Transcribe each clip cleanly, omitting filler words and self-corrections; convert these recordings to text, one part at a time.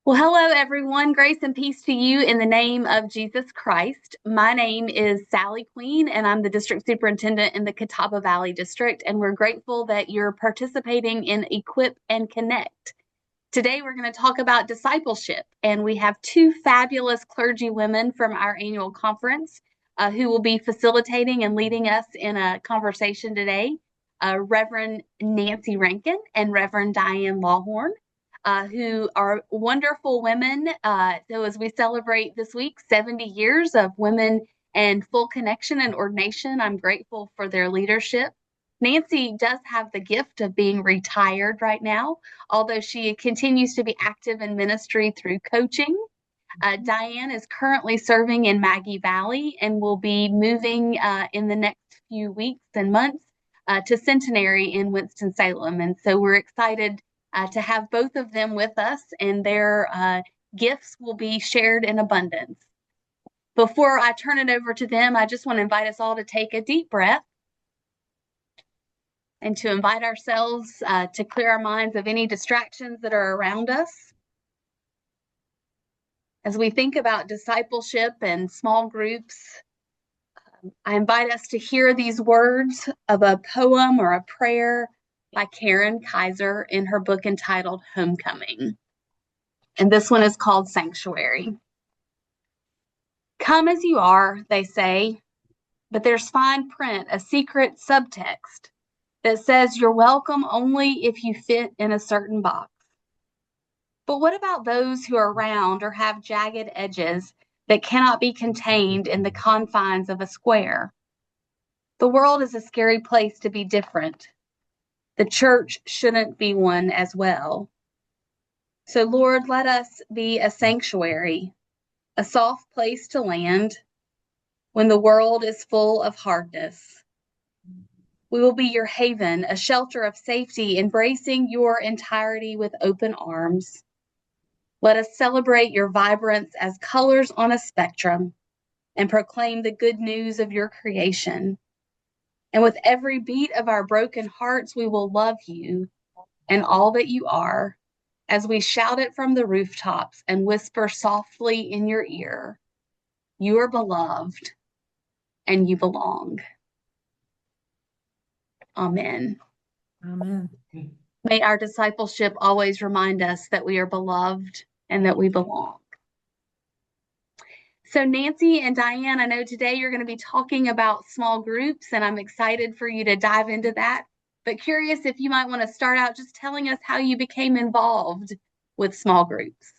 Well, hello, everyone. Grace and peace to you in the name of Jesus Christ. My name is Sally Queen, and I'm the district superintendent in the Catawba Valley District. And we're grateful that you're participating in Equip and Connect. Today, we're going to talk about discipleship, and we have two fabulous clergy women from our annual conference who will be facilitating and leading us in a conversation today. Reverend Nancy Rankin and Reverend Diane Lawhorn, who are wonderful women. So as we celebrate this week 70 years of women and full connection and ordination, I'm grateful for their leadership. Nancy does have the gift of being retired right now, although she continues to be active in ministry through coaching. Diane is currently serving in Maggie Valley and will be moving in the next few weeks and months to Centenary in Winston-Salem. And so we're excited to have both of them with us, and their gifts will be shared in abundance. Before I turn it over to them, I just want to invite us all to take a deep breath and to invite ourselves to clear our minds of any distractions that are around us. As we think about discipleship and small groups, I invite us to hear these words of a poem or a prayer by Karen Kaiser in her book entitled Homecoming. And this one is called Sanctuary. Come as you are, they say, but there's fine print, a secret subtext that says you're welcome only if you fit in a certain box. But what about those who are round or have jagged edges that cannot be contained in the confines of a square? The world is a scary place to be different. The church shouldn't be one as well. So, Lord, let us be a sanctuary, a soft place to land when the world is full of hardness. We will be your haven, a shelter of safety, embracing your entirety with open arms. Let us celebrate your vibrance as colors on a spectrum and proclaim the good news of your creation. And with every beat of our broken hearts, we will love you and all that you are as we shout it from the rooftops and whisper softly in your ear, you are beloved and you belong. Amen. Amen. May our discipleship always remind us that we are beloved and that we belong. So Nancy and Diane, I know today you're going to be talking about small groups, and I'm excited for you to dive into that. But curious if you might want to start out just telling us how you became involved with small groups.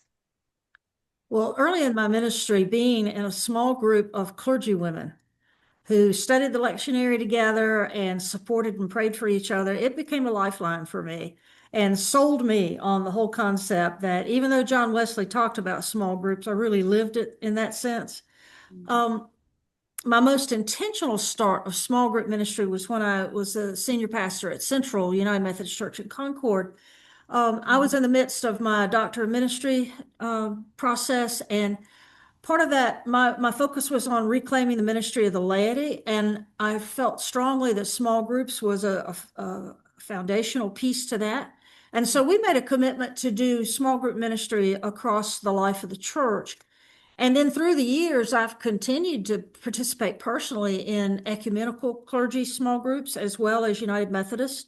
Well, early in my ministry, being in a small group of clergy women who studied the lectionary together and supported and prayed for each other, it became a lifeline for me and sold me on the whole concept that even though John Wesley talked about small groups, I really lived it in that sense. My most intentional start of small group ministry was when I was a senior pastor at Central United Methodist Church in Concord. I was in the midst of my doctor of ministry process, and part of that, my focus was on reclaiming the ministry of the laity, and I felt strongly that small groups was a foundational piece to that. And so we made a commitment to do small group ministry across the life of the church. And then through the years, I've continued to participate personally in ecumenical clergy small groups as well as United Methodist.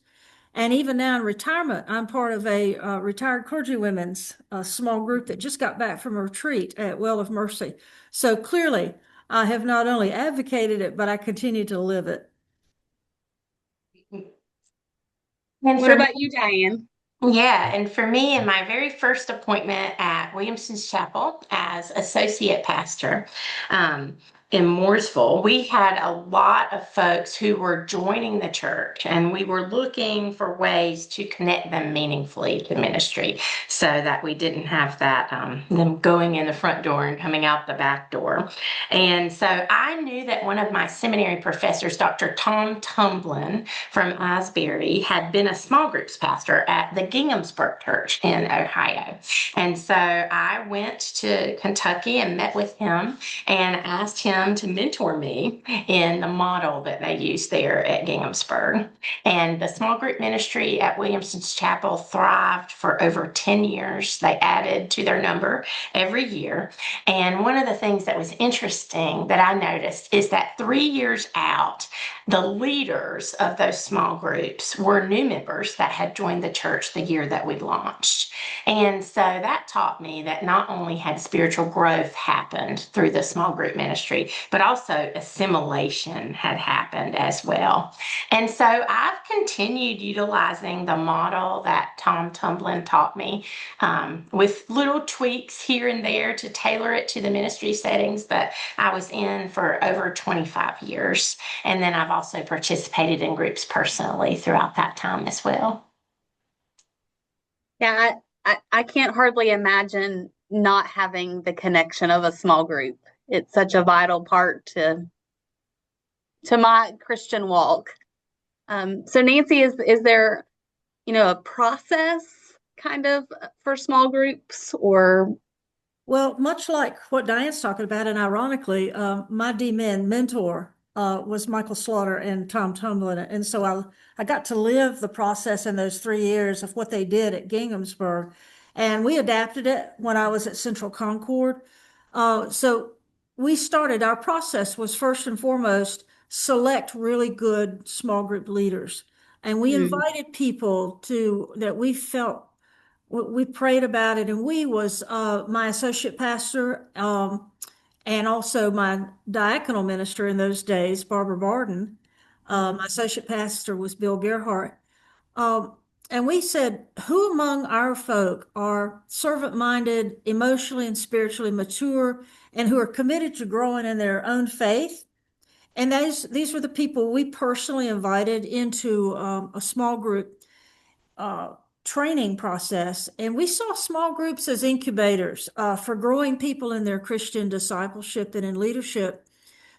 And even now in retirement, I'm part of a retired clergywomen's small group that just got back from a retreat at Well of Mercy. So clearly, I have not only advocated it, but I continue to live it. And what about you, Diane? Yeah, and for me, in my very first appointment at Williamson's Chapel as associate pastor in Mooresville, we had a lot of folks who were joining the church, and we were looking for ways to connect them meaningfully to ministry so that we didn't have that them going in the front door and coming out the back door. And so I knew that one of my seminary professors, Dr. Tom Tumblin from Asbury, had been a small groups pastor at the Ginghamsburg Church in Ohio. And so I went to Kentucky and met with him and asked him them to mentor me in the model that they use there at Ginghamsburg. And the small group ministry at Williamson's Chapel thrived for over 10 years. They added to their number every year. And one of the things that was interesting that I noticed is that 3 years out, the leaders of those small groups were new members that had joined the church the year that we launched. And so that taught me that not only had spiritual growth happened through the small group ministry, but also assimilation had happened as well. And so I've continued utilizing the model that Tom Tumblin taught me, with little tweaks here and there to tailor it to the ministry settings. But I was in for over 25 years. And then I've also participated in groups personally throughout that time as well. Yeah, I can't hardly imagine not having the connection of a small group. It's such a vital part to my Christian walk. So Nancy, is there, a process kind of for small groups or? Well, much like what Diane's talking about, and ironically, my D-men mentor was Michael Slaughter and Tom Tumblin. And so I got to live the process in those 3 years of what they did at Ginghamsburg. And we adapted it when I was at Central Concord. So our process was first and foremost, select really good small group leaders. And we invited people that we felt, we prayed about it, and we was my associate pastor, and also my diaconal minister in those days, Barbara Barden. My associate pastor was Bill Gerhardt. And we said, who among our folk are servant-minded, emotionally and spiritually mature, and who are committed to growing in their own faith? And these were the people we personally invited into a small group training process. And we saw small groups as incubators for growing people in their Christian discipleship and in leadership.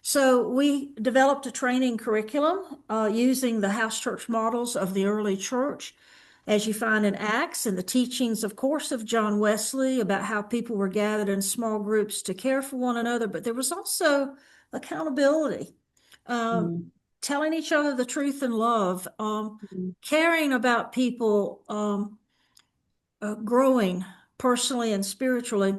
So we developed a training curriculum using the house church models of the early church, as you find in Acts, and the teachings, of course, of John Wesley about how people were gathered in small groups to care for one another. But there was also accountability, telling each other the truth in love, caring about people, growing personally and spiritually.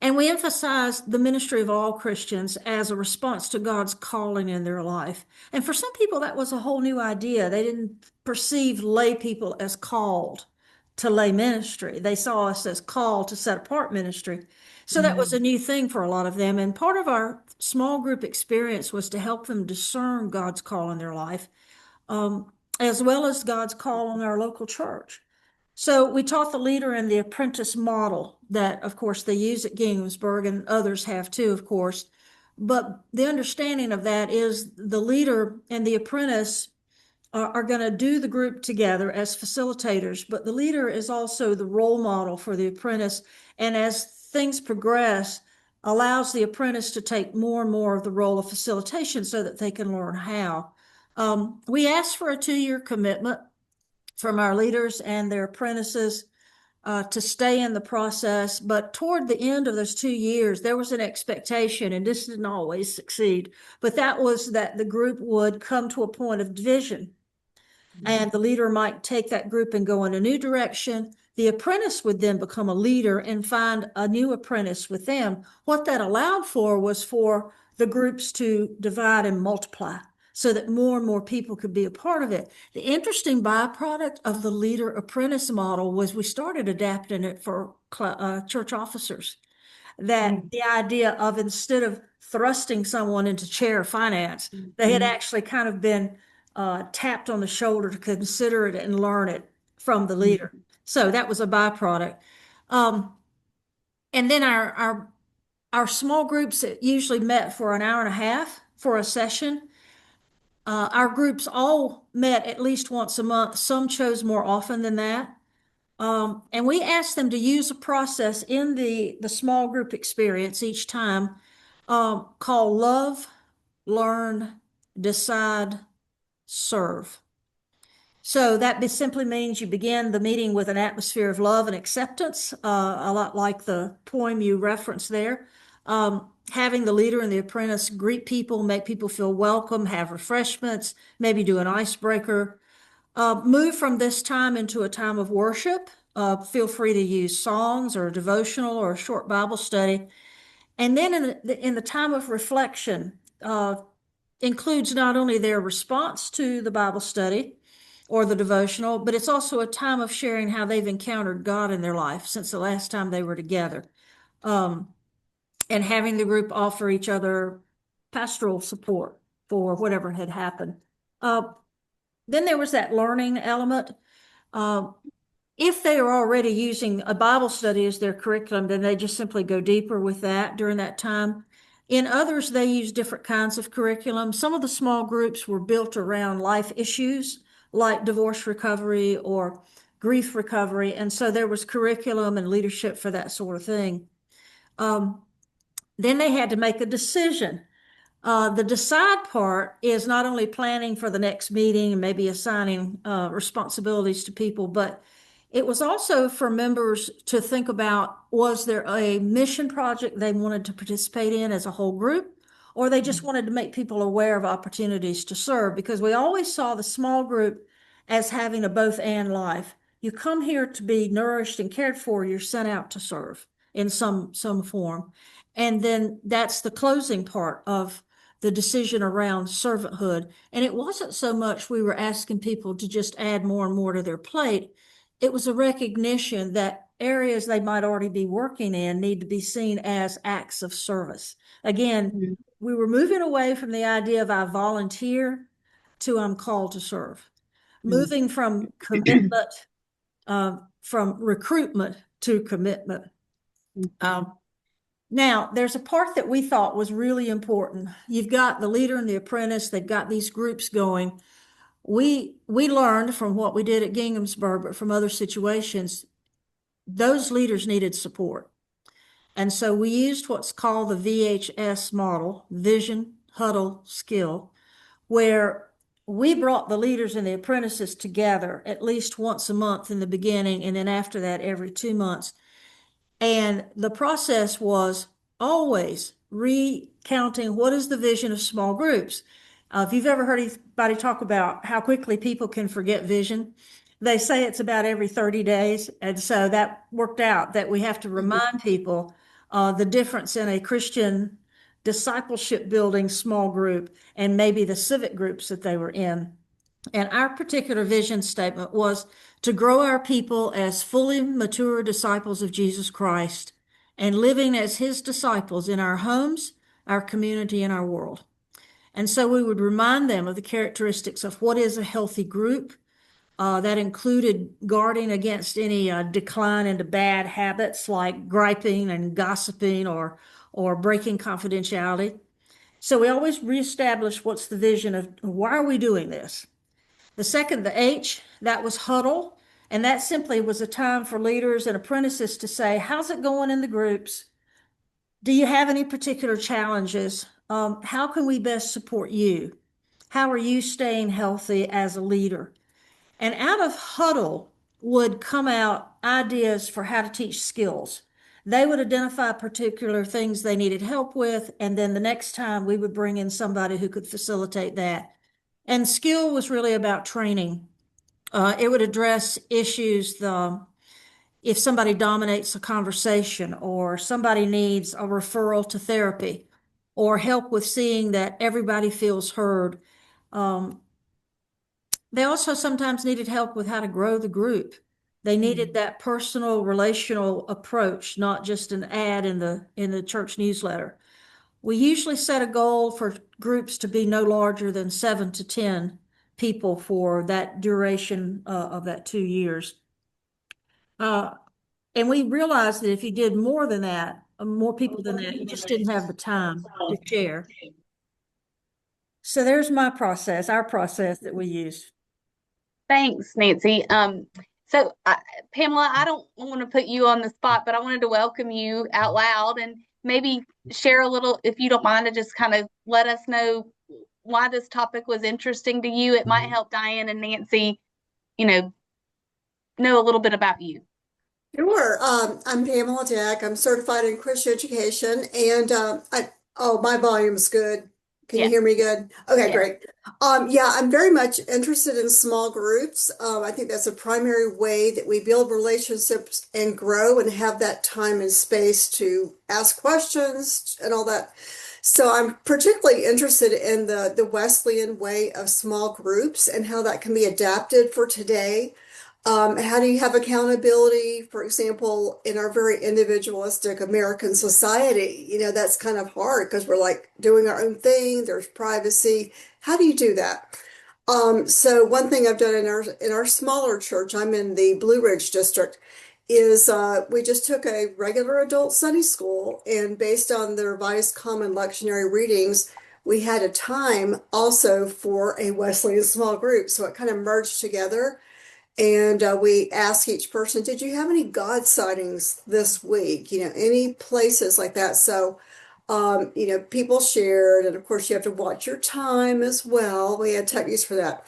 And we emphasize the ministry of all Christians as a response to God's calling in their life. And for some people, that was a whole new idea. They didn't perceive lay people as called to lay ministry. They saw us as called to set apart ministry. So that was a new thing for a lot of them. And part of our small group experience was to help them discern God's call in their life, as well as God's call on our local church. So we taught the leader and the apprentice model that, of course, they use at Ginghamsburg, and others have too, of course. But the understanding of that is the leader and the apprentice are going to do the group together as facilitators, but the leader is also the role model for the apprentice. And as things progress, allows the apprentice to take more and more of the role of facilitation so that they can learn how. We asked for a 2-year commitment from our leaders and their apprentices to stay in the process. But toward the end of those 2 years, there was an expectation, and this didn't always succeed, but that was that the group would come to a point of division. And the leader might take that group and go in a new direction. The apprentice would then become a leader and find a new apprentice with them. What that allowed for was for the groups to divide and multiply, so that more and more people could be a part of it. The interesting byproduct of the leader apprentice model was we started adapting it for church officers. That the idea of, instead of thrusting someone into chair of finance, they had actually kind of been tapped on the shoulder to consider it and learn it from the leader. So that was a byproduct. And then our small groups usually met for an hour and a half for a session. Our groups all met at least once a month. Some chose more often than that. And we asked them to use a process in the small group experience each time called Love, Learn, Decide, Serve. So that simply means you begin the meeting with an atmosphere of love and acceptance, a lot like the poem you referenced there. having the leader and the apprentice greet people, make people feel welcome, have refreshments, maybe do an icebreaker. Move from this time into a time of worship. Feel free to use songs or devotional or a short Bible study. And then in the time of reflection, includes not only their response to the Bible study or the devotional, but it's also a time of sharing how they've encountered God in their life since the last time they were together. And having the group offer each other pastoral support for whatever had happened. Then there was that learning element. If they are already using a Bible study as their curriculum, then they just simply go deeper with that during that time. In others, they use different kinds of curriculum. Some of the small groups were built around life issues like divorce recovery or grief recovery. And so there was curriculum and leadership for that sort of thing. Then they had to make a decision. The decide part is not only planning for the next meeting and maybe assigning responsibilities to people, but it was also for members to think about, was there a mission project they wanted to participate in as a whole group, or they just wanted to make people aware of opportunities to serve? Because we always saw the small group as having a both and life. You come here to be nourished and cared for, you're sent out to serve in some form. And then that's the closing part of the decision around servanthood. And it wasn't so much we were asking people to just add more and more to their plate. It was a recognition that areas they might already be working in need to be seen as acts of service. Again, we were moving away from the idea of I volunteer to I'm called to serve. Moving from commitment, from recruitment to commitment. Now, there's a part that we thought was really important. You've got the leader and the apprentice, they've got these groups going. We learned from what we did at Ginghamsburg, but from other situations, those leaders needed support. And so we used what's called the VHS model, vision, huddle, skill, where we brought the leaders and the apprentices together at least once a month in the beginning, and then after that, every 2 months. And the process was always recounting what is the vision of small groups. If you've ever heard anybody talk about how quickly people can forget vision, they say it's about every 30 days. And so that worked out that we have to remind people the difference in a Christian discipleship building small group and maybe the civic groups that they were in. And our particular vision statement was to grow our people as fully mature disciples of Jesus Christ and living as his disciples in our homes, our community, and our world. And so we would remind them of the characteristics of what is a healthy group. That included guarding against any decline into bad habits like griping and gossiping or breaking confidentiality. So we always reestablish what's the vision of why are we doing this? The second, the H, that was huddle. And that simply was a time for leaders and apprentices to say, how's it going in the groups? Do you have any particular challenges? How can we best support you? How are you staying healthy as a leader? And out of huddle would come out ideas for how to teach skills. They would identify particular things they needed help with, and then the next time we would bring in somebody who could facilitate that. And skill was really about training. It would address issues, if somebody dominates a conversation or somebody needs a referral to therapy or help with seeing that everybody feels heard. They also sometimes needed help with how to grow the group. They needed that personal relational approach, not just an ad in the church newsletter. We usually set a goal for groups to be no larger than 7 to 10 people for that duration of that 2 years. And we realized that if you did more than that, more people than that, you just didn't have the time to share. So there's my process, our process that we used. Thanks, Nancy. Pamela, I don't want to put you on the spot, but I wanted to welcome you out loud and maybe share a little, if you don't mind, to just kind of let us know why this topic was interesting to you. It might help Diane and Nancy, know a little bit about you. Sure. I'm Pamela Jack. I'm certified in Christian education, and Oh, my volume's good. Can you Yeah. hear me good? Okay, Yeah. great. Yeah, I'm very much interested in small groups. I think that's a primary way that we build relationships and grow and have that time and space to ask questions and all that. So I'm particularly interested in the Wesleyan way of small groups and how that can be adapted for today. How do you have accountability, for example, in our very individualistic American society? That's kind of hard because we're like doing our own thing, there's privacy. How do you do that? So one thing I've done in our smaller church, I'm in the Blue Ridge district, is we just took a regular adult Sunday school, and based on the Revised Common Lectionary readings, we had a time also for a Wesleyan small group. So it kind of merged together. And we ask each person, did you have any God sightings this week? Any places like that. So, people shared, and of course, you have to watch your time as well. We had techniques for that.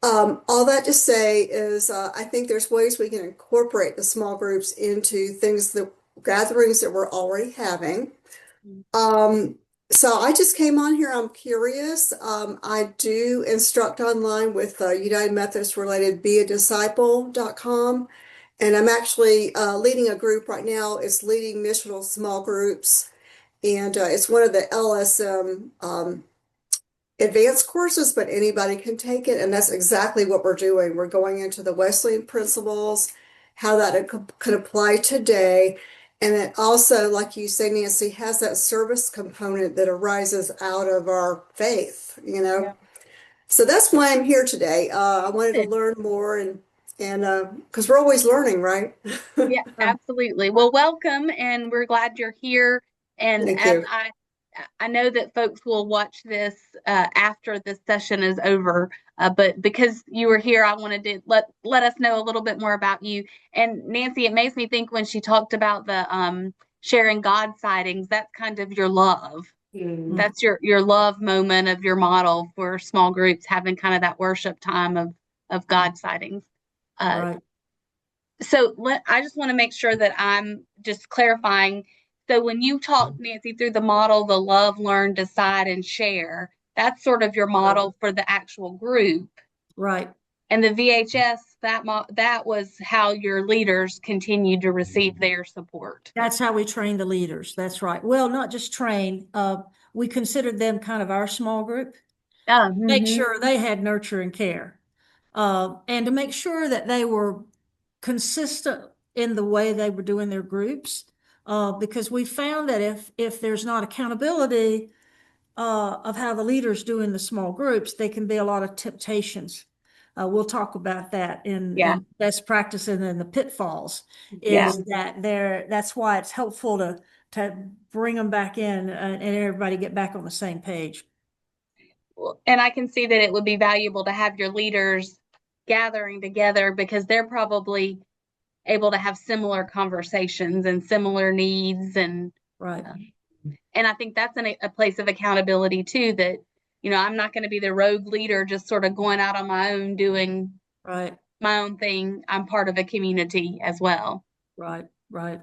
All that to say is, I think there's ways we can incorporate the small groups into the gatherings that we're already having. Um, so I just came on here. I'm curious. I do instruct online with United Methodist related beadisciple.com. And I'm actually leading a group right now. It's leading missional small groups. And it's one of the LSM advanced courses, but anybody can take it. And that's exactly what we're doing. We're going into the Wesleyan principles, how that could apply today. And it also, like you say, Nancy, has that service component that arises out of our faith. Yeah. So that's why I'm here today. I wanted to Good. learn more and because we're always learning, right? Yeah, absolutely. Well, welcome, and we're glad you're here. And Thank as you. I know that folks will watch this after this session is over, but because you were here, I wanted to let us know a little bit more about you. And Nancy, it makes me think when she talked about the sharing God sightings, that's kind of your love. Mm. That's your love moment of your model for small groups, having kind of that worship time of God sightings. Uh, Right. so I just want to make sure that I'm just clarifying. So when you talk, Nancy, through the model, the love, learn, decide, and share, that's sort of your model for the actual group. Right. And the VHS, that was how your leaders continued to receive their support. That's how we train the leaders. That's right. Well, not just train. We considered them kind of our small group. Make Mm-hmm. sure they had nurture and care, and to make sure that they were consistent in the way they were doing their groups. Because we found that if there's not accountability of how the leaders do in the small groups, they can be a lot of temptations. We'll talk about that Yeah. in best practice and in the pitfalls. Yeah. Is that that's why it's helpful to bring them back in and everybody get back on the same page. And I can see that it would be valuable to have your leaders gathering together because they're probably able to have similar conversations and similar needs Right. and I think that's a place of accountability too, that I'm not going to be the rogue leader just sort of going out on my own doing Right. my own thing. I'm part of a community as well. Right. Right.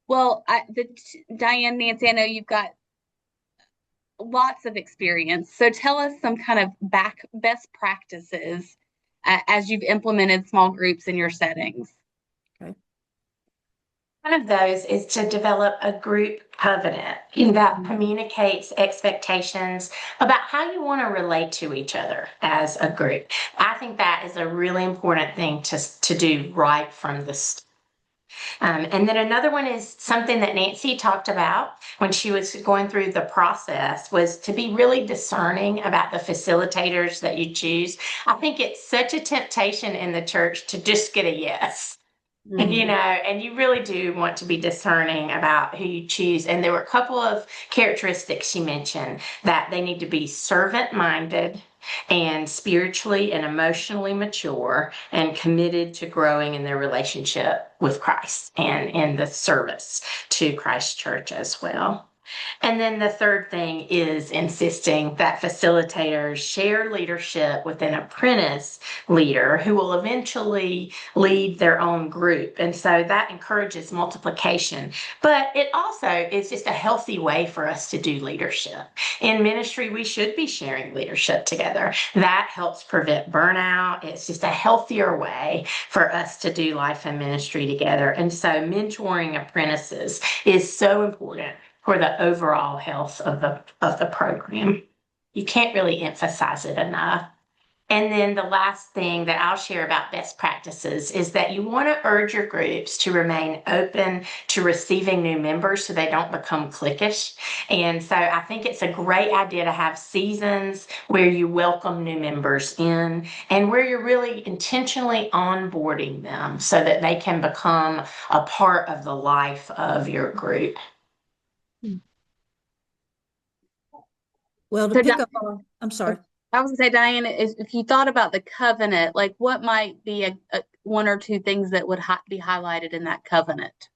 Well, Diane, Nancy, I know you've got lots of experience, so tell us some kind of best practices as you've implemented small groups in your settings. Okay. One of those is to develop a group covenant that communicates expectations about how you want to relate to each other as a group. I think that is a really important thing to do right from the start. And then another one is something that Nancy talked about when she was going through the process was to be really discerning about the facilitators that you choose. I think it's such a temptation in the church to just get a yes. And you really do want to be discerning about who you choose. And there were a couple of characteristics she mentioned that they need to be servant minded and spiritually and emotionally mature and committed to growing in their relationship with Christ and in the service to Christ Church as well. And then the third thing is insisting that facilitators share leadership with an apprentice leader who will eventually lead their own group. And so that encourages multiplication. But it also is just a healthy way for us to do leadership. In ministry, we should be sharing leadership together. That helps prevent burnout. It's just a healthier way for us to do life and ministry together. And so mentoring apprentices is so important for the overall health of the program. You can't really emphasize it enough. And then the last thing that I'll share about best practices is that you want to urge your groups to remain open to receiving new members so they don't become cliquish. And so I think it's a great idea to have seasons where you welcome new members in and where you're really intentionally onboarding them so that they can become a part of the life of your group. Well, to So pick up on, I'm sorry. I was gonna say, Diane, if you thought about the covenant, like what might be a one or two things that would be highlighted in that covenant?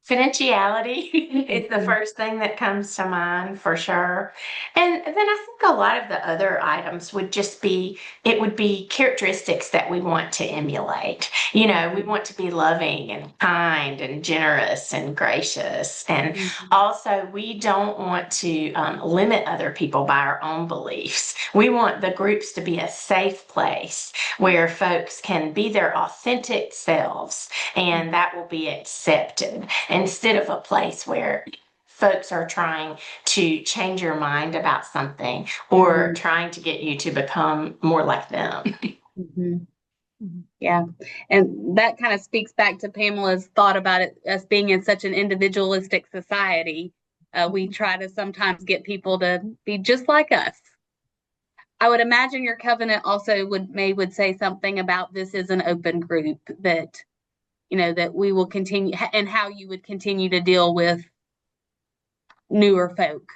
Confidentiality is the first thing that comes to mind for sure. And then I think a lot of the other items would just be, it would be characteristics that we want to emulate. You know, we want to be loving and kind and generous and gracious. And also, we don't want to limit other people by our own beliefs. We want the groups to be a safe place where folks can be their authentic selves and that will be accepted, instead of a place where folks are trying to change your mind about something or trying to get you to become more like them. Yeah. And that kind of speaks back to Pamela's thought about it, us being in such an individualistic society. We try to sometimes get people to be just like us. I would imagine your covenant also would say something about this is an open group, that that we will continue, and how you would continue to deal with newer folk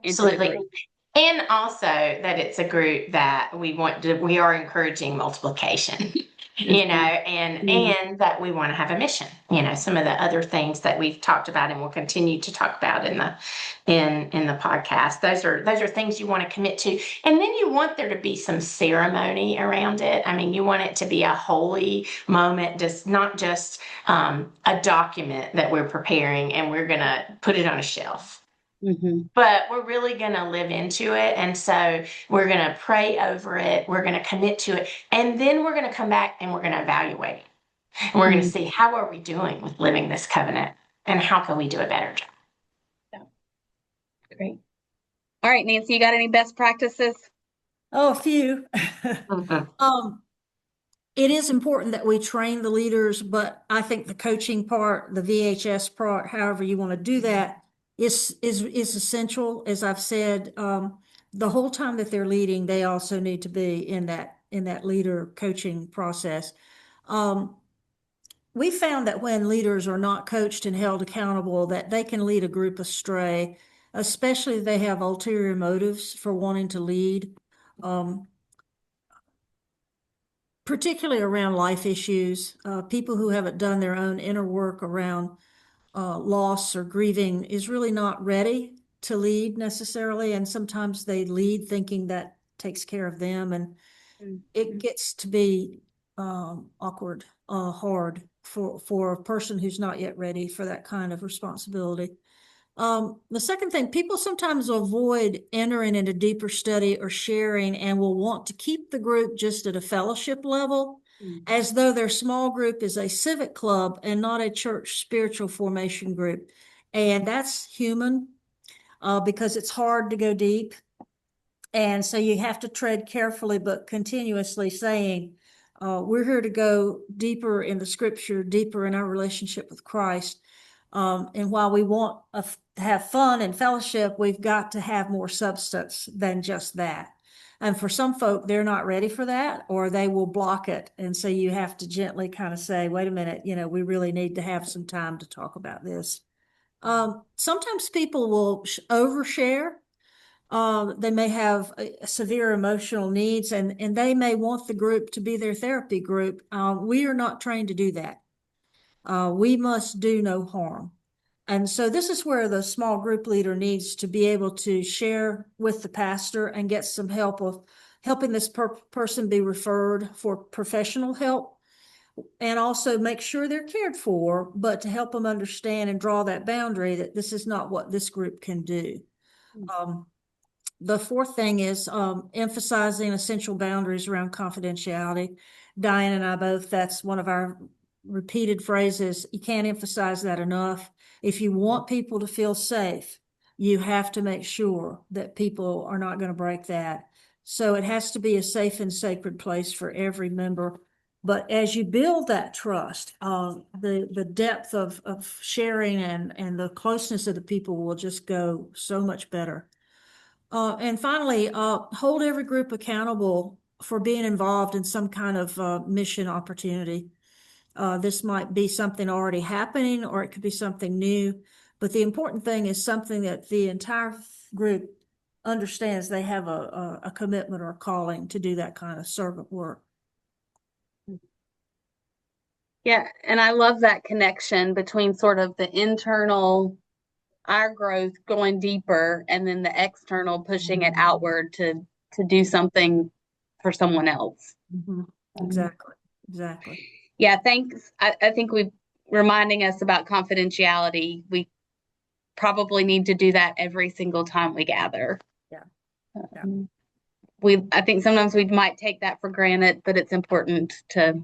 into the Absolutely. group. And also that it's a group that we are encouraging multiplication, and that we want to have a mission, some of the other things that we've talked about and will continue to talk about in the podcast. Those are things you want to commit to. And then you want there to be some ceremony around it. I mean, you want it to be a holy moment, just not just a document that we're preparing and we're going to put it on a shelf. But we're really going to live into it. And so we're going to pray over it. We're going to commit to it. And then we're going to come back and we're going to evaluate. And we're going to see, how are we doing with living this covenant? And how can we do a better job? Yeah. Great. All right, Nancy, you got any best practices? Oh, a few. It is important that we train the leaders, but I think the coaching part, the VHS part, however you want to do that, is essential. As I've said, the whole time that they're leading, they also need to be in that leader coaching process. We found that when leaders are not coached and held accountable, that they can lead a group astray, especially if they have ulterior motives for wanting to lead. Particularly around life issues, people who haven't done their own inner work around loss or grieving is really not ready to lead necessarily. And sometimes they lead thinking that takes care of them. And it gets to be awkward, hard for a person who's not yet ready for that kind of responsibility. The second thing, people sometimes avoid entering into deeper study or sharing and will want to keep the group just at a fellowship level, as though their small group is a civic club and not a church spiritual formation group. And that's human because it's hard to go deep. And so you have to tread carefully, but continuously saying, we're here to go deeper in the scripture, deeper in our relationship with Christ. And while we want to have fun and fellowship, we've got to have more substance than just that. And for some folk, they're not ready for that, or they will block it. And so you have to gently kind of say, wait a minute, we really need to have some time to talk about this. Sometimes people will overshare. They may have severe emotional needs, and they may want the group to be their therapy group. We are not trained to do that. We must do no harm. And so this is where the small group leader needs to be able to share with the pastor and get some help of helping this person be referred for professional help, and also make sure they're cared for, but to help them understand and draw that boundary that this is not what this group can do. The fourth thing is emphasizing essential boundaries around confidentiality. Diane and I both, that's one of our repeated phrases. You can't emphasize that enough. If you want people to feel safe, you have to make sure that people are not going to break that. So it has to be a safe and sacred place for every member. But as you build that trust, the depth of sharing and the closeness of the people will just go so much better. And finally, hold every group accountable for being involved in some kind of mission opportunity. This might be something already happening, or it could be something new. But the important thing is something that the entire group understands they have a commitment or a calling to do that kind of servant work. Yeah, and I love that connection between sort of the internal, our growth going deeper, and then the external pushing it outward to do something for someone else. Exactly. Exactly. Yeah, thanks. I think we've reminding us about confidentiality. We probably need to do that every single time we gather. Yeah. I think sometimes we might take that for granted, but it's important to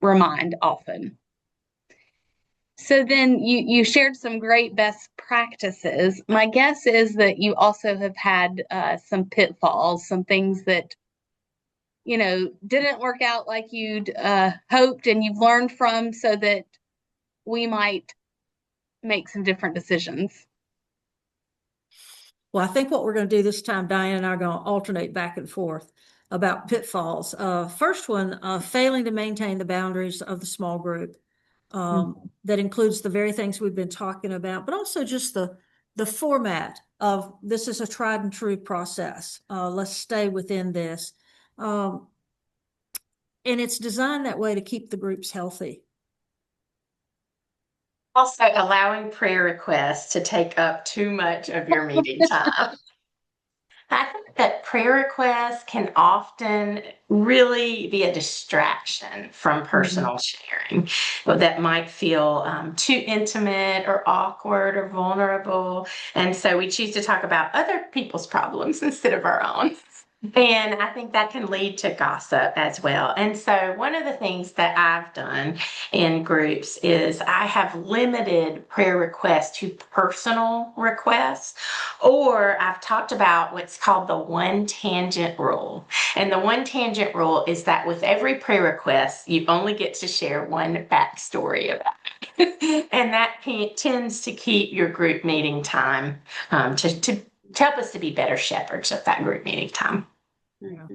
remind often. So then you shared some great best practices. My guess is that you also have had some pitfalls, some things that didn't work out like you'd hoped, and you've learned from, so that we might make some different decisions. Well, I think what we're going to do this time, Diane and I are going to alternate back and forth about pitfalls. First one, failing to maintain the boundaries of the small group. That includes the very things we've been talking about, but also just the format of this is a tried and true process. Let's stay within this. And it's designed that way to keep the groups healthy. Also, allowing prayer requests to take up too much of your meeting time. I think that prayer requests can often really be a distraction from personal sharing that might feel too intimate or awkward or vulnerable. And so we choose to talk about other people's problems instead of our own. And I think that can lead to gossip as well. And so, one of the things that I've done in groups is I have limited prayer requests to personal requests, or I've talked about what's called the one tangent rule. And the one tangent rule is that with every prayer request, you only get to share one backstory about it. And that tends to keep your group meeting time to help us to be better shepherds of that group meeting time. Yeah.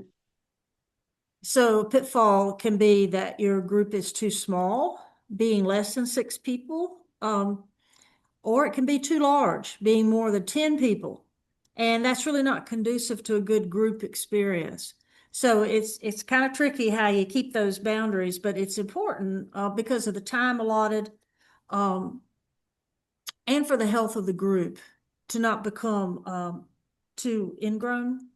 So a pitfall can be that your group is too small, being less than 6 people, or it can be too large, being more than 10 people. And that's really not conducive to a good group experience. So it's kind of tricky how you keep those boundaries, but it's important because of the time allotted and for the health of the group to not become too ingrown,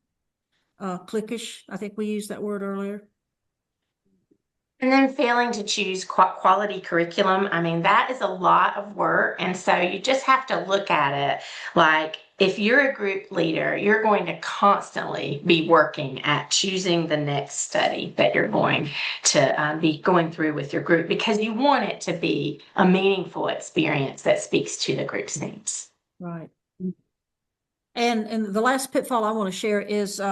cliquish. I think we used that word earlier. And then failing to choose quality curriculum. I mean, that is a lot of work. And so you just have to look at it like if you're a group leader, you're going to constantly be working at choosing the next study that you're going to be going through with your group, because you want it to be a meaningful experience that speaks to the group's needs. Right. And the last pitfall I want to share is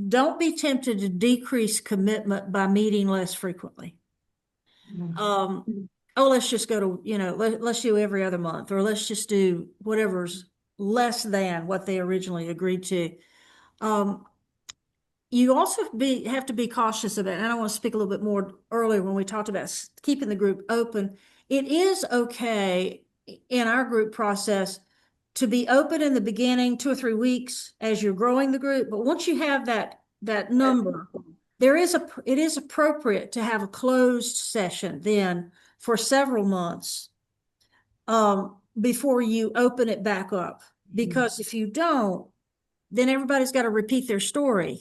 don't be tempted to decrease commitment by meeting less frequently. Let's just go to, let's do every other month, or let's just do whatever's less than what they originally agreed to. You also have to be cautious of it. And I want to speak a little bit more earlier when we talked about keeping the group open. It is okay in our group process to be open in the beginning, 2 or 3 weeks as you're growing the group. But once you have that number, it is appropriate to have a closed session then for several months before you open it back up. Because if you don't, then everybody's got to repeat their story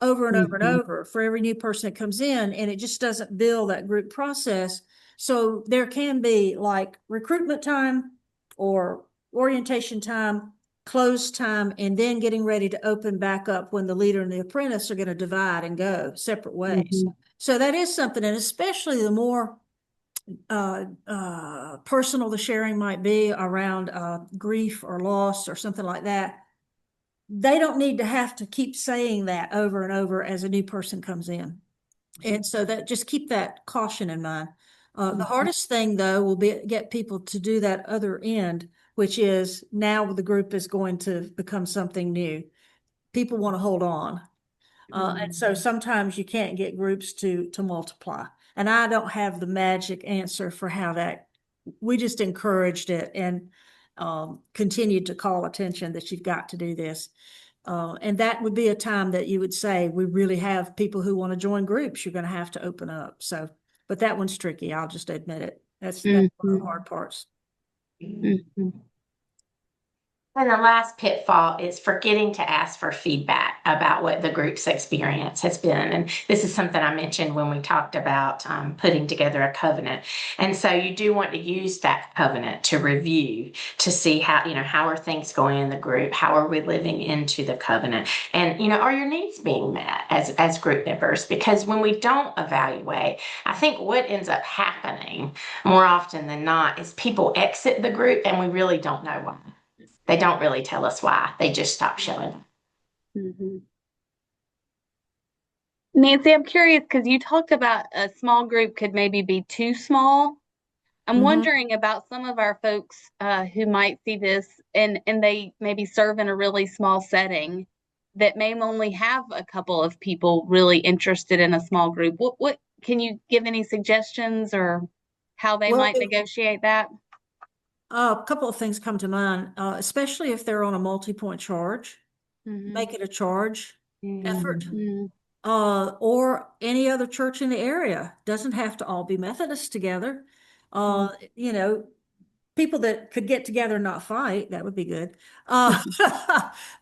over and over and over for every new person that comes in, and it just doesn't build that group process. So there can be like recruitment time or orientation time, close time, and then getting ready to open back up when the leader and the apprentice are going to divide and go separate ways. So that is something, and especially the more personal the sharing might be around grief or loss or something like that, they don't need to have to keep saying that over and over as a new person comes in. And so that, just keep that caution in mind. The hardest thing though will be get people to do that other end, which is now the group is going to become something new. People want to hold on. And so sometimes you can't get groups to multiply. And I don't have the magic answer for how that, we just encouraged it and continued to call attention that you've got to do this. And that would be a time that you would say, we really have people who want to join groups. You're going to have to open up. So, but that one's tricky. I'll just admit it. That's one of the hard parts. And the last pitfall is forgetting to ask for feedback about what the group's experience has been. And this is something I mentioned when we talked about putting together a covenant. And so you do want to use that covenant to review, to see how are things going in the group? How are we living into the covenant? And, are your needs being met as group members? Because when we don't evaluate, I think what ends up happening more often than not is people exit the group and we really don't know why. They don't really tell us why. They just stop showing. Nancy, I'm curious because you talked about a small group could maybe be too small. I'm wondering about some of our folks who might see this and they maybe serve in a really small setting that may only have a couple of people really interested in a small group. What can you give any suggestions or how they might negotiate that? A couple of things come to mind, especially if they're on a multi-point charge. Make it a charge effort. Or any other church in the area. Doesn't have to all be Methodist together. People that could get together and not fight, that would be good. But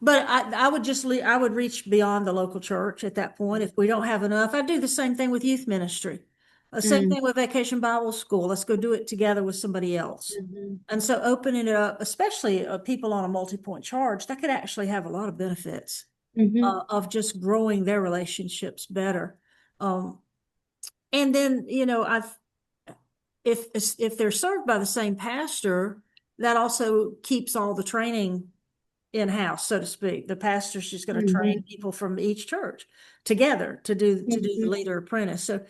I would I would reach beyond the local church at that point. If we don't have enough, I do the same thing with youth ministry. Same thing with Vacation Bible School. Let's go do it together with somebody else. And so opening it up, especially people on a multi-point charge, that could actually have a lot of benefits of just growing their relationships better. And then, if they're served by the same pastor, that also keeps all the training in-house, so to speak. The pastor's just going to train people from each church together to do the leader apprentice. So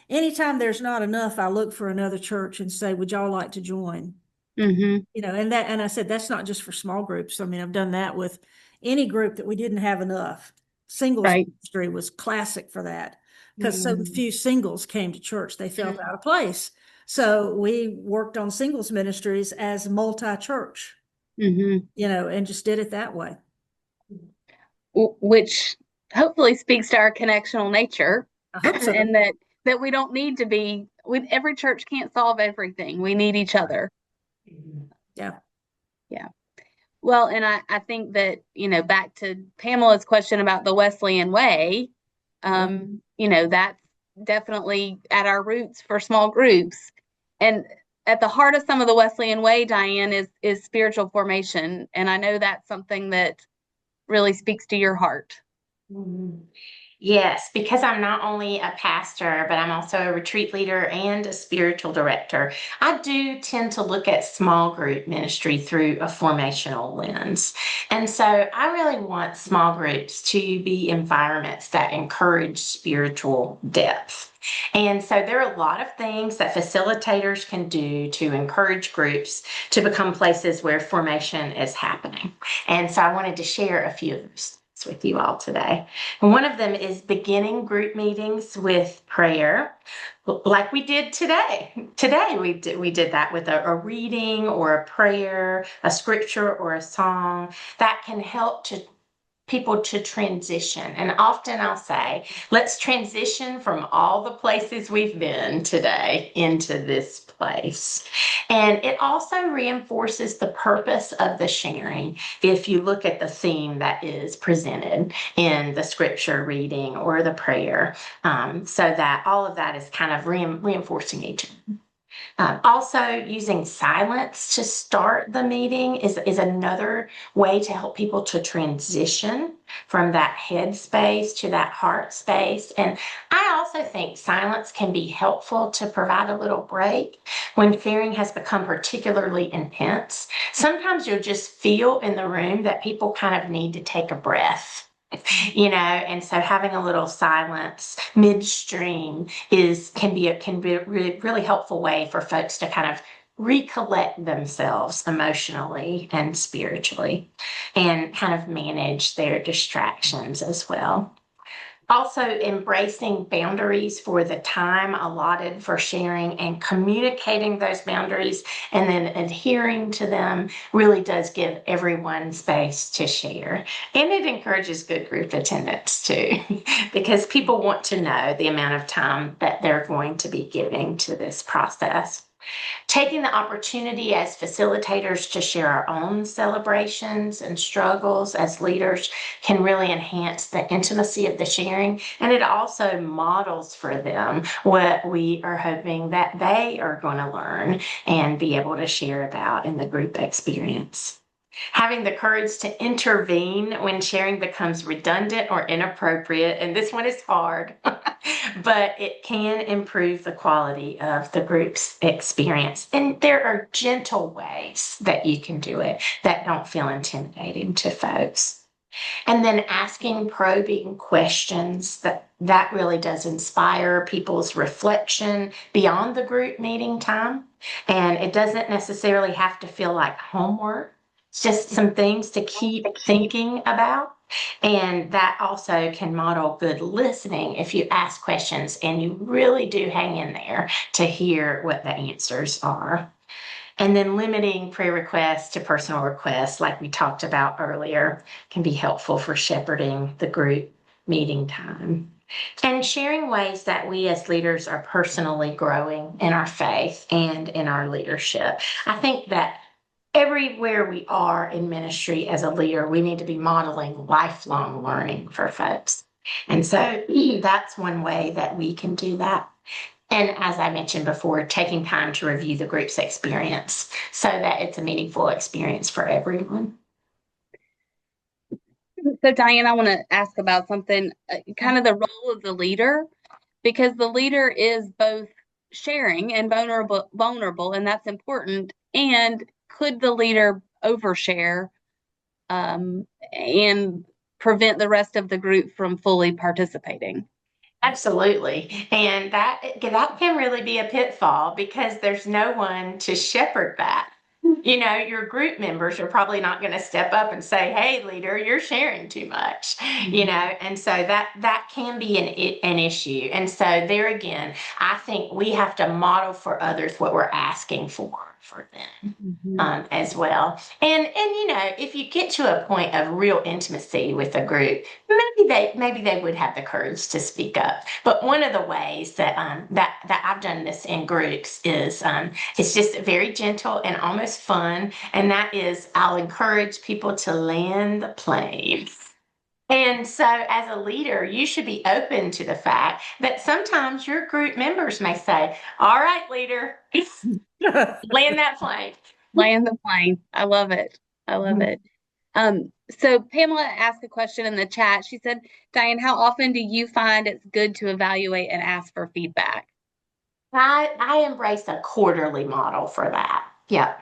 anytime there's not enough, I look for another church and say, would y'all like to join? And I said, that's not just for small groups. I mean, I've done that with any group that we didn't have enough. Singles ministry was classic for that because so few singles came to church. They felt out of place. So we worked on singles ministries as multi-church, and just did it that way. Which hopefully speaks to our connectional nature. I hope so. And that we don't need to be, every church can't solve everything. We need each other. Yeah. Well, and I think that, back to Pamela's question about the Wesleyan way, that's definitely at our roots for small groups. And at the heart of some of the Wesleyan way, Diane, is spiritual formation. And I know that's something that really speaks to your heart. Yes, because I'm not only a pastor, but I'm also a retreat leader and a spiritual director. I do tend to look at small group ministry through a formational lens. And so I really want small groups to be environments that encourage spiritual depth. And so there are a lot of things that facilitators can do to encourage groups to become places where formation is happening. And so I wanted to share a few of those with you all today. And one of them is beginning group meetings with prayer, like we did today. Today we did that with a reading or a prayer, a scripture or a song that can help to people to transition. And often I'll say, let's transition from all the places we've been today into this place. And it also reinforces the purpose of the sharing. If you look at the theme that is presented in the scripture reading or the prayer, so that all of that is kind of reinforcing each other. Also, using silence to start the meeting is another way to help people to transition from that head space to that heart space. And I also think silence can be helpful to provide a little break when sharing has become particularly intense. Sometimes you'll just feel in the room that people kind of need to take a breath. And so having a little silence midstream can be a really helpful way for folks to kind of recollect themselves emotionally and spiritually and kind of manage their distractions as well. Also, embracing boundaries for the time allotted for sharing and communicating those boundaries and then adhering to them really does give everyone space to share. And it encourages good group attendance too, because people want to know the amount of time that they're going to be giving to this process. Taking the opportunity as facilitators to share our own celebrations and struggles as leaders can really enhance the intimacy of the sharing, and it also models for them what we are hoping that they are going to learn and be able to share about in the group experience. Having the courage to intervene when sharing becomes redundant or inappropriate, and this one is hard, but it can improve the quality of the group's experience. And there are gentle ways that you can do it that don't feel intimidating to folks. And then asking probing questions that really does inspire people's reflection beyond the group meeting time. And it doesn't necessarily have to feel like homework. It's just some things to keep thinking about. And that also can model good listening if you ask questions and you really do hang in there to hear what the answers are. And then limiting prayer requests to personal requests, like we talked about earlier, can be helpful for shepherding the group meeting time. And sharing ways that we as leaders are personally growing in our faith and in our leadership. I think that everywhere we are in ministry as a leader, we need to be modeling lifelong learning for folks. And so that's one way that we can do that. And as I mentioned before, taking time to review the group's experience so that it's a meaningful experience for everyone. So, Diane, I want to ask about something, kind of the role of the leader, because the leader is both sharing and vulnerable, and that's important. And could the leader overshare and prevent the rest of the group from fully participating? Absolutely. And that can really be a pitfall because there's no one to shepherd that. Your group members are probably not going to step up and say, "Hey, leader, you're sharing too much," and so that can be an issue. And so there again, I think we have to model for others what we're asking for them as well. And if you get to a point of real intimacy with a group, maybe they would have the courage to speak up. But one of the ways that I've done this in groups is it's just very gentle and almost fun, and that is I'll encourage people to land the plane. And so, as a leader, you should be open to the fact that sometimes your group members may say, "All right, leader, land that plane." Land the plane. I love it. I love it. So Pamela asked a question in the chat. She said, Diane, how often do you find it's good to evaluate and ask for feedback? I embrace a quarterly model for that. Yep.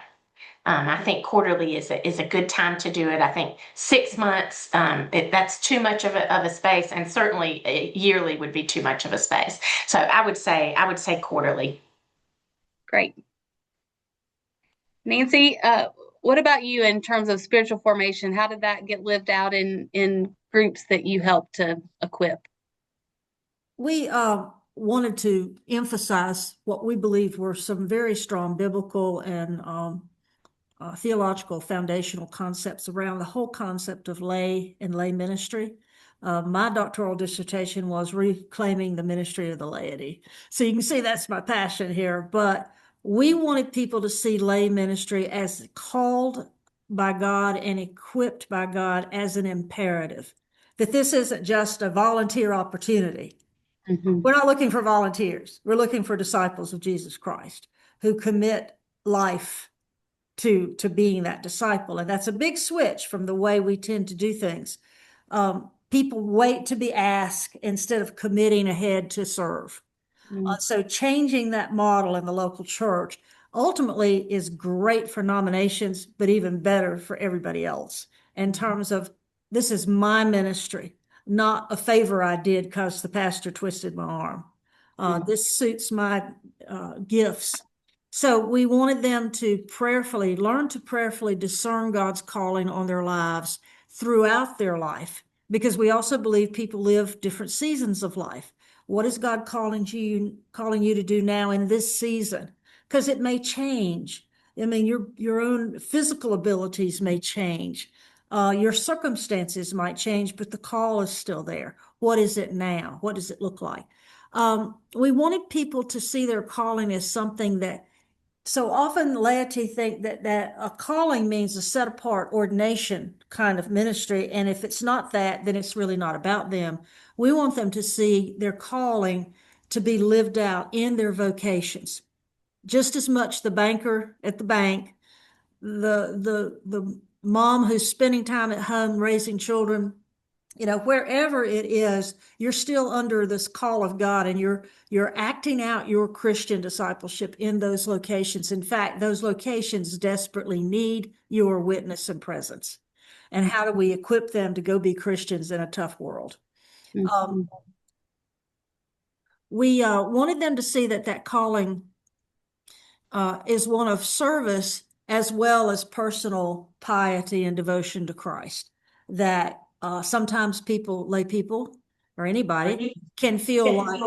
I think quarterly is a good time to do it. I think 6 months, that's too much of a space, and certainly yearly would be too much of a space. So I would say quarterly. Great. Nancy, what about you in terms of spiritual formation? How did that get lived out in groups that you helped to equip? We wanted to emphasize what we believe were some very strong biblical and theological foundational concepts around the whole concept of lay and lay ministry. My doctoral dissertation was reclaiming the ministry of the laity. So you can see that's my passion here. But we wanted people to see lay ministry as called by God and equipped by God as an imperative, that this isn't just a volunteer opportunity. Mm-hmm. We're not looking for volunteers. We're looking for disciples of Jesus Christ who commit life to being that disciple. And that's a big switch from the way we tend to do things. People wait to be asked instead of committing ahead to serve. So changing that model in the local church ultimately is great for nominations, but even better for everybody else in terms of this is my ministry, not a favor I did because the pastor twisted my arm. This suits my gifts. So we wanted them to learn to prayerfully discern God's calling on their lives throughout their life, because we also believe people live different seasons of life. What is God calling you to do now in this season? Because it may change. I mean, your own physical abilities may change. Your circumstances might change, but the call is still there. What is it now? What does it look like? We wanted people to see their calling as something that, so often laity think that a calling means a set apart ordination kind of ministry. And if it's not that, then it's really not about them. We want them to see their calling to be lived out in their vocations. Just as much the banker at the bank, the mom who's spending time at home raising children, wherever it is, you're still under this call of God, and you're acting out your Christian discipleship in those locations. In fact, those locations desperately need your witness and presence. And how do we equip them to go be Christians in a tough world? We wanted them to see that calling is one of service as well as personal piety and devotion to Christ. That sometimes lay people, or anybody, can feel like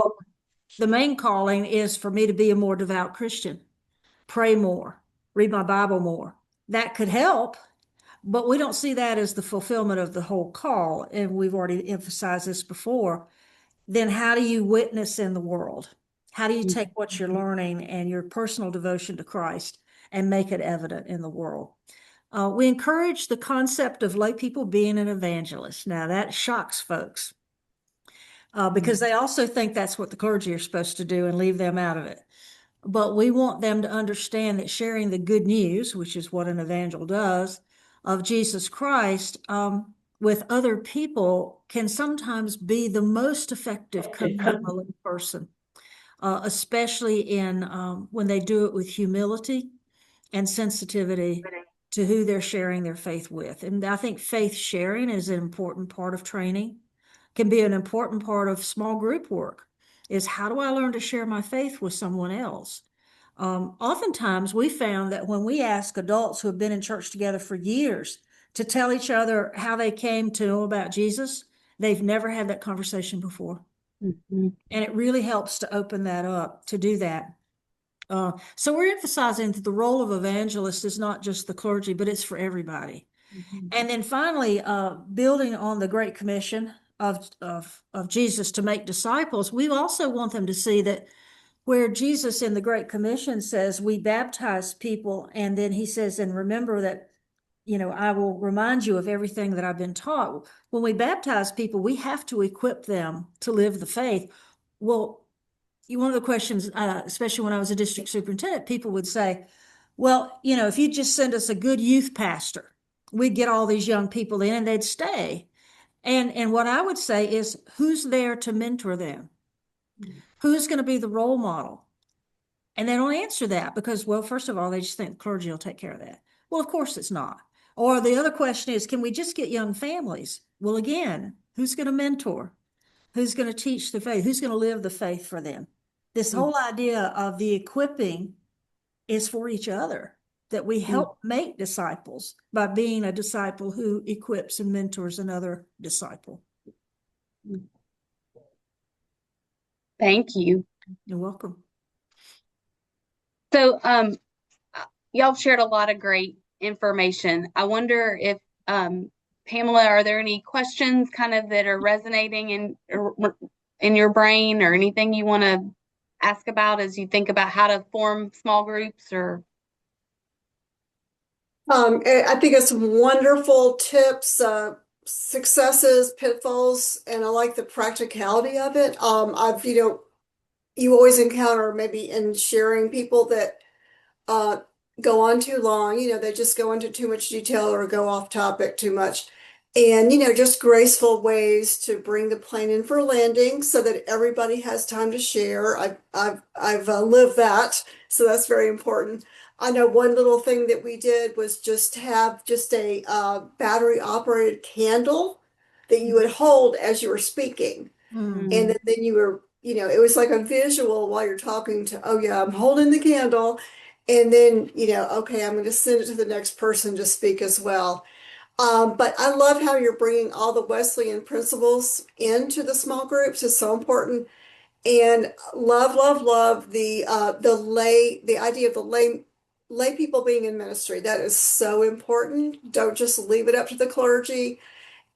the main calling is for me to be a more devout Christian, pray more, read my Bible more. That could help, but we don't see that as the fulfillment of the whole call. And we've already emphasized this before. Then how do you witness in the world? How do you take what you're learning and your personal devotion to Christ and make it evident in the world? We encourage the concept of lay people being an evangelist. Now that shocks folks because they also think that's what the clergy are supposed to do and leave them out of it. But we want them to understand that sharing the good news, which is what an evangel does, of Jesus Christ with other people can sometimes be the most effective coaching a lay person, especially in when they do it with humility and sensitivity to who they're sharing their faith with. And I think faith sharing is an important part of training, can be an important part of small group work, is how do I learn to share my faith with someone else? Oftentimes we found that when we ask adults who have been in church together for years to tell each other how they came to know about Jesus, they've never had that conversation before. And it really helps to open that up, to do that. So we're emphasizing that the role of evangelist is not just the clergy, but it's for everybody. And then finally, building on the Great Commission of Jesus to make disciples, we also want them to see that where Jesus in the Great Commission says we baptize people, and then he says, and remember that, I will remind you of everything that I've been taught. When we baptize people, we have to equip them to live the faith. Well, one of the questions, especially when I was a district superintendent, people would say, well, if you just send us a good youth pastor, we'd get all these young people in and they'd stay. And what I would say is, who's there to mentor them? Who's going to be the role model? And they don't answer that because, well, first of all, they just think the clergy will take care of that. Well, of course it's not. Or the other question is, can we just get young families? Well, again, who's going to mentor? Who's going to teach the faith? Who's going to live the faith for them? This whole idea of the equipping is for each other, that we help make disciples by being a disciple who equips and mentors another disciple. Thank you. You're welcome. So, y'all shared a lot of great information. I wonder if, Pamela, are there any questions kind of that are resonating in your brain, or anything you want to ask about as you think about how to form small groups? Or I think it's some wonderful tips, successes, pitfalls, and I like the practicality of it. You always encounter maybe in sharing people that uh, go on too long, they just go into too much detail or go off topic too much. And, just graceful ways to bring the plane in for landing so that everybody has time to share. I've lived that, so that's very important. I know one little thing that we did was just have just a battery operated candle that you would hold as you were speaking. And then you were, it was like a visual while you're talking to, oh yeah, I'm holding the candle. And then, okay, I'm going to send it to the next person to speak as well. But I love how you're bringing all the Wesleyan principles into the small groups. It's so important. And love the idea of the lay people being in ministry. That is so important. Don't just leave it up to the clergy.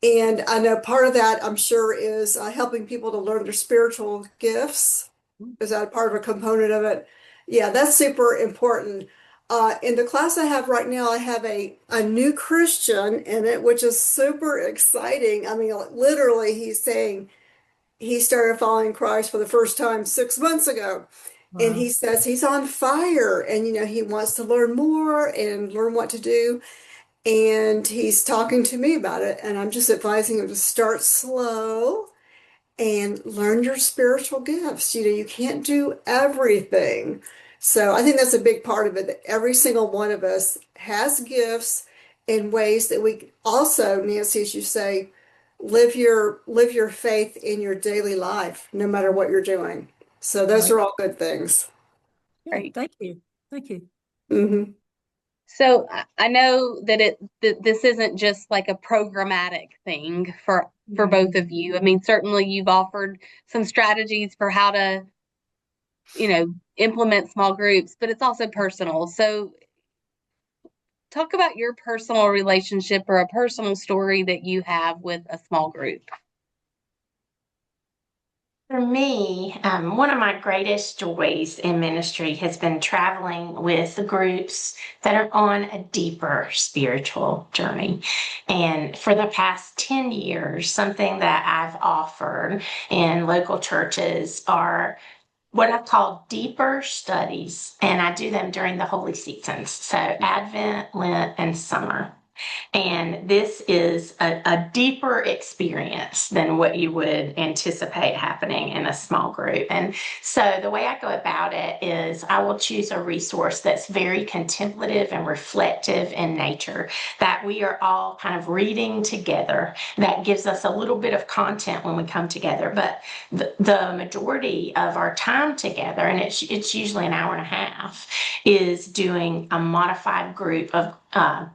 And I know part of that, I'm sure, is helping people to learn their spiritual gifts. Is that a part of a component of it? Yeah, that's super important. In the class I have right now, I have a new Christian in it, which is super exciting. I mean, literally, he's saying he started following Christ for the first time 6 months ago. And Wow. he says he's on fire and, he wants to learn more and learn what to do. And he's talking to me about it, and I'm just advising him to start slow and learn your spiritual gifts. You can't do everything. So I think that's a big part of it, that every single one of us has gifts in ways that we also, Nancy, as you say, live your faith in your daily life, no matter what you're doing. So those Right. are all good things. Yeah, Great. thank you. Thank you. Hmm. So I know that this isn't just like a programmatic thing for both of you. I mean, certainly you've offered some strategies for how to, implement small groups, but it's also personal. So talk about your personal relationship or a personal story that you have with a small group. For me, one of my greatest joys in ministry has been traveling with groups that are on a deeper spiritual journey. And for the past 10 years, something that I've offered in local churches are what I call deeper studies, and I do them during the holy seasons. So Advent, Lent, and summer. And this is a deeper experience than what you would anticipate happening in a small group. And so the way I go about it is I will choose a resource that's very contemplative and reflective in nature, that we are all kind of reading together. That gives us a little bit of content when we come together. But the majority of our time together, and it's usually an hour and a half, is doing a modified group of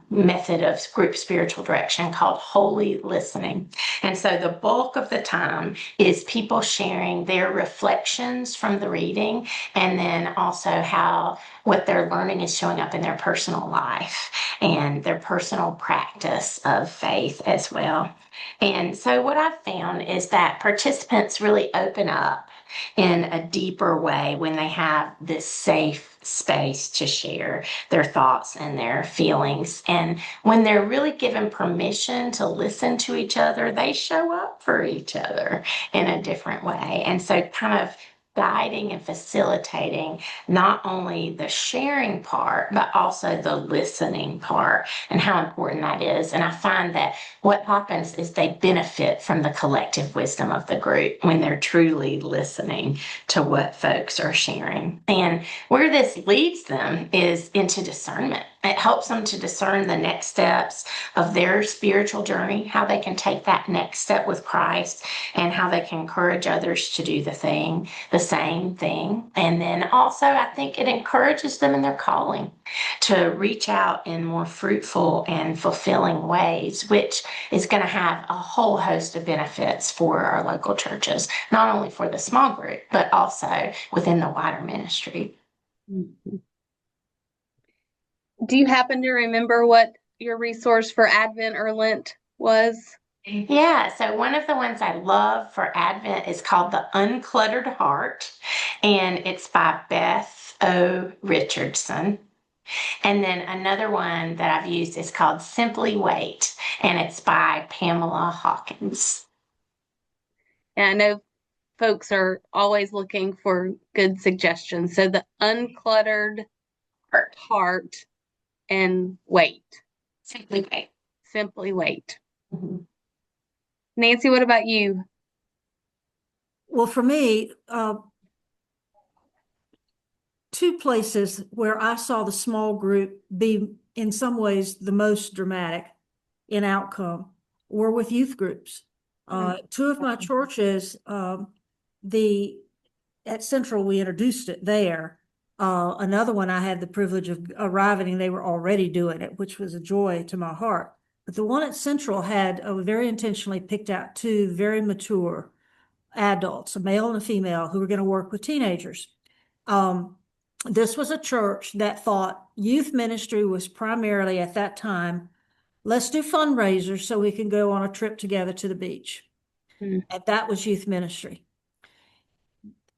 method of group spiritual direction called holy listening. And so the bulk of the time is people sharing their reflections from the reading, and then also how what they're learning is showing up in their personal life and their personal practice of faith as well. And so what I've found is that participants really open up in a deeper way when they have this safe space to share their thoughts and their feelings. And when they're really given permission to listen to each other, they show up for each other in a different way. And so, kind of guiding and facilitating not only the sharing part, but also the listening part, and how important that is. And I find that what happens is they benefit from the collective wisdom of the group when they're truly listening to what folks are sharing. And where this leads them is into discernment. It helps them to discern the next steps of their spiritual journey, how they can take that next step with Christ, and how they can encourage others to do the same thing. And then also, I think it encourages them in their calling to reach out in more fruitful and fulfilling ways, which is going to have a whole host of benefits for our local churches, not only for the small group, but also within the wider ministry. Mhm. Do you happen to remember what your resource for Advent or Lent was? Yeah, so one of the ones I love for Advent is called The Uncluttered Heart, and it's by Beth O. Richardson. And then another one that I've used is called Simply Wait, and it's by Pamela Hawkins. And I know folks are always looking for good suggestions. So the uncluttered heart and wait. Simply Wait. Simply wait. Mhm. Nancy, what about you? Well, for me, two places where I saw the small group be in some ways the most dramatic in outcome were with youth groups. Two of my churches, the at Central, we introduced it there. Another one I had the privilege of arriving and they were already doing it, which was a joy to my heart. But the one at Central had very intentionally picked out two very mature adults, a male and a female, who were going to work with teenagers. This was a church that thought youth ministry was primarily at that time, let's do fundraisers so we can go on a trip together to the beach. Mm. And that was youth ministry.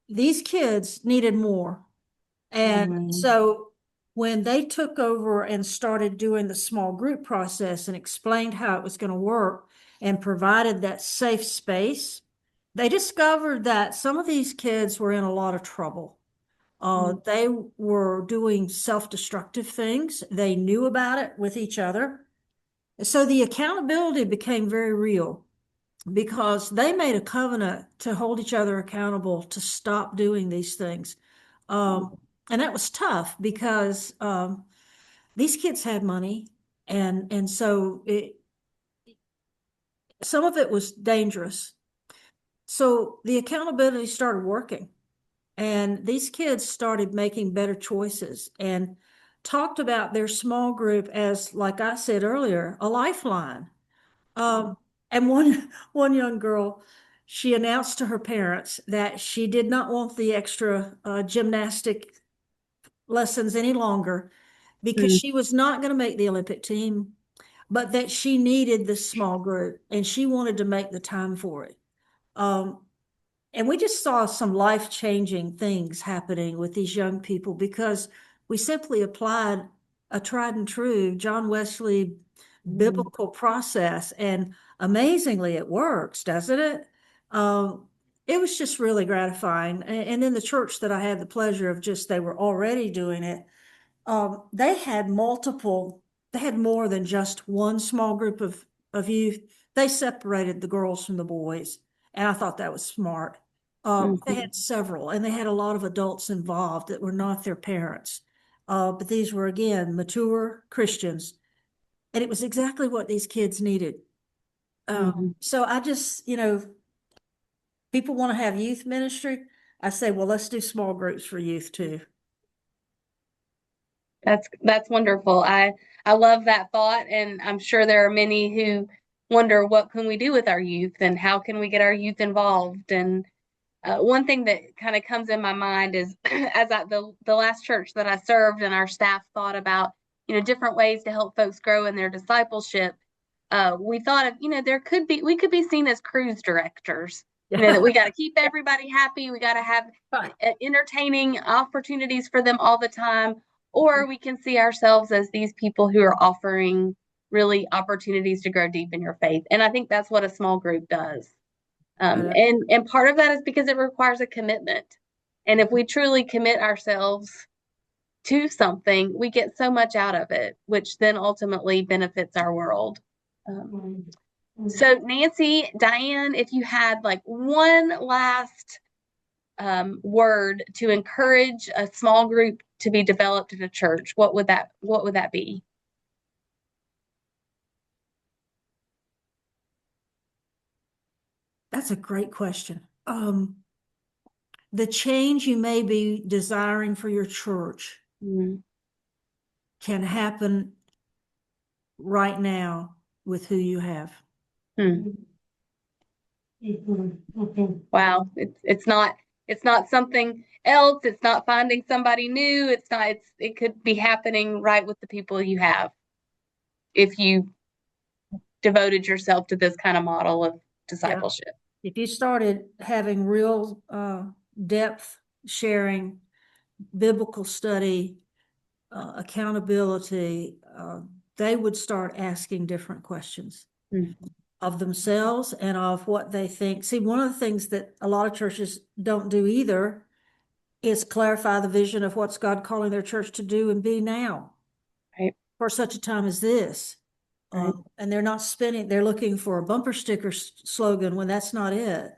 These kids needed more. And so when they took over and started doing the small group process and explained how it was going to work and provided that safe space, they discovered that some of these kids were in a lot of trouble. They were doing self-destructive things. They knew about it with each other. So the accountability became very real because they made a covenant to hold each other accountable to stop doing these things. And that was tough because these kids had money, and so some of it was dangerous. So the accountability started working, and these kids started making better choices and talked about their small group as, like I said earlier, a lifeline. And one young girl, she announced to her parents that she did not want the extra gymnastic lessons any longer because Mm. she was not going to make the Olympic team, but that she needed this small group and she wanted to make the time for it. Um, and we just saw some life-changing things happening with these young people because we simply applied a tried and true John Wesley biblical process. And amazingly, it works, doesn't it? It was just really gratifying. And in the church that I had the pleasure of just, they were already doing it. They had multiple, they had more than just one small group of youth. They separated the girls from the boys. And I thought that was smart. They Mhm. had several, and they had a lot of adults involved that were not their parents. But these were, again, mature Christians. And it was exactly what these kids needed. Mhm. So I just, people want to have youth ministry. I say, well, let's do small groups for youth too. That's wonderful. I love that thought, and I'm sure there are many who wonder what can we do with our youth and how can we get our youth involved. And one thing that kind of comes in my mind is as the last church that I served and our staff thought about different ways to help folks grow in their discipleship. We thought of we could be seen as cruise directors. That we got to keep everybody happy. We got to have entertaining opportunities for them all the time. Or we can see ourselves as these people who are offering really opportunities to grow deep in your faith. And I think that's what a small group does. And part of that is because it requires a commitment. And if we truly commit ourselves to something, we get so much out of it, which then ultimately benefits our world. So Nancy, Diane, if you had like one last word to encourage a small group to be developed in a church, what would that be? That's a great question. The change you may be desiring for your church Mm. can happen right now with who you have. Wow, It's not something else. It's not finding somebody new. It could be happening right with the people you have if you devoted yourself to this kind of model of discipleship. If you started having real depth sharing, biblical study, accountability, they would start asking different questions of themselves and of what they think. See, one of the things that a lot of churches don't do either is clarify the vision of what's God calling their church to do and be now. Right. For such a time as this. Right. And they're not they're looking for a bumper sticker slogan when that's not it.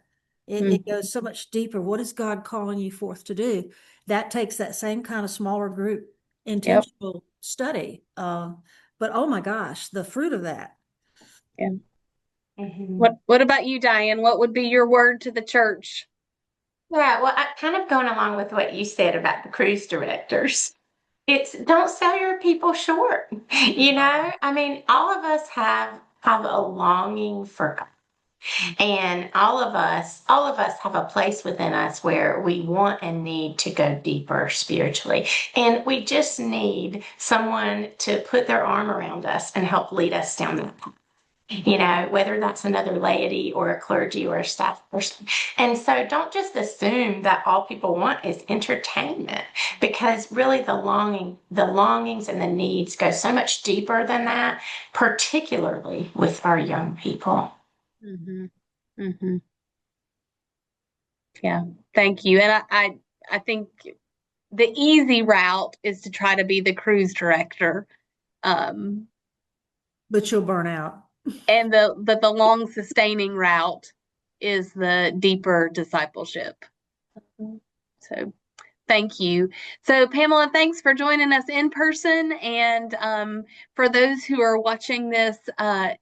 It goes so much deeper. What is God calling you forth to do? That takes that same kind of smaller group intentional study. But oh my gosh, the fruit of that. Yeah. What about you, Diane? What would be your word to the church? Yeah, well, kind of going along with what you said about the cruise directors. It's don't sell your people short. You know, I mean, all of us have a longing for God. And all of us have a place within us where we want and need to go deeper spiritually. And we just need someone to put their arm around us and help lead us down that path. You know, whether that's another laity or a clergy or a staff person. And so don't just assume that all people want is entertainment, because really the longings and the needs go so much deeper than that, particularly with our young people. Yeah, thank you. And I think the easy route is to try to be the cruise director. But you'll burn out. And the long sustaining route is the deeper discipleship. So thank you. So Pamela, thanks for joining us in person. And for those who are watching this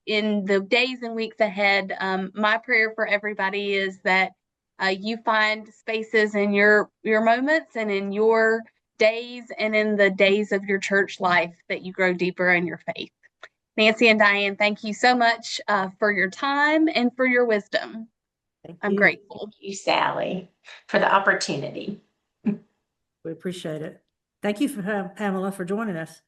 in the days and weeks ahead, my prayer for everybody is that you find spaces in your moments and in your days and in the days of your church life that you grow deeper in your faith. Nancy and Diane, thank you so much for your time and for your wisdom. I'm grateful. Thank you, Sally, for the opportunity. We appreciate it. Thank you, Pamela, for joining us.